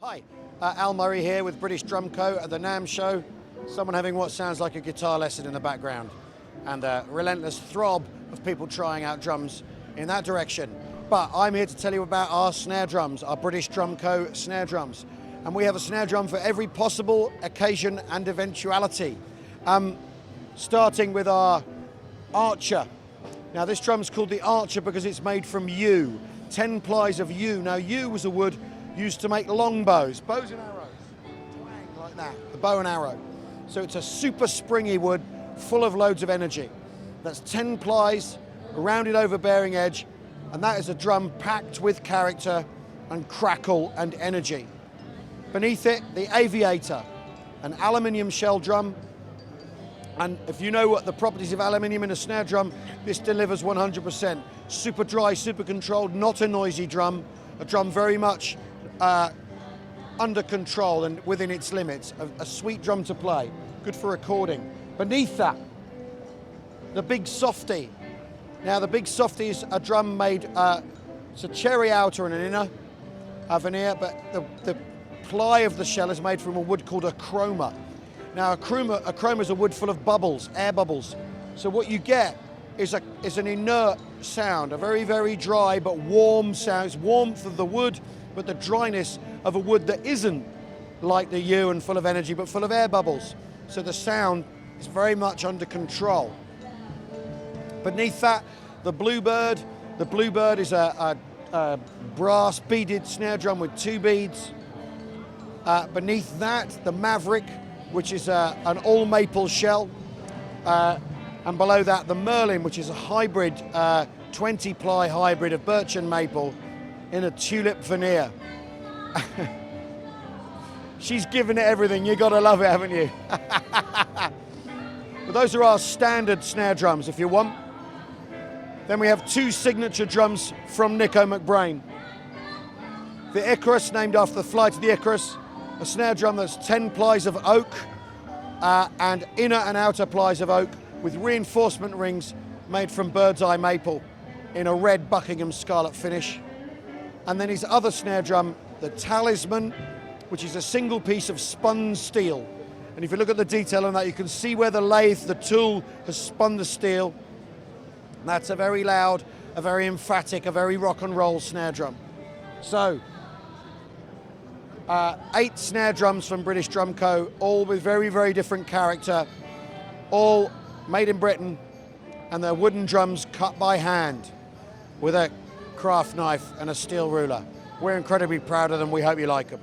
Hi, Al Murray here with British Drum Co. at the NAMM show. Someone having what sounds like a guitar lesson in the background, and a relentless throb of people trying out drums in that direction. But I'm here to tell you about our snare drums, our British Drum Co. snare drums. And we have a snare drum for every possible occasion and eventuality. Starting with our Archer. Now this drum's called the Archer because it's made from yew, 10 plies of yew. Now yew was a wood used to make long bows, bows and arrows, twang like that, the bow and arrow. So it's a super springy wood, full of loads of energy. That's 10 plies, a rounded overbearing edge, and that is a drum packed with character and crackle and energy. Beneath it, the Aviator, an aluminium shell drum. And if you know what the properties of aluminium in a snare drum, this delivers 100%. Super dry, super controlled, not a noisy drum. A drum very much under control and within its limits. A sweet drum to play, good for recording. Beneath that, the big Softy. Now the big Softy is a drum made, it's a cherry outer and an inner veneer, but the ply of the shell is made from a wood called a chroma. Now a chroma is a wood full of bubbles, air bubbles. So what you get is an inert sound, a very, very dry but warm sound. It's warmth of the wood, but the dryness of a wood that isn't like the yew and full of energy, but full of air bubbles. So the sound is very much under control. Beneath that, the Bluebird. The Bluebird is a brass beaded snare drum with 2 beads. Beneath that, the Maverick, which is an all maple shell. And below that, the Merlin, which is a hybrid, 20-ply hybrid of birch and maple in a tulip veneer. She's given it everything. You gotta love it, haven't you? But those are our standard snare drums, if you want. Then we have 2 signature drums from Nico McBrain. The Icarus, named after the flight of the Icarus, a snare drum that's 10 plies of oak and inner and outer plies of oak with reinforcement rings made from bird's eye maple in a red Buckingham scarlet finish. And then his other snare drum, the Talisman, which is a single piece of spun steel. And if you look at the detail on that, you can see where the lathe, the tool, has spun the steel. And that's a very loud, a very emphatic, a very rock and roll snare drum. So, 8 snare drums from British Drum Co., all with very, very different character, all made in Britain, and they're wooden drums cut by hand with a craft knife and a steel ruler. We're incredibly proud of them. We hope you like them.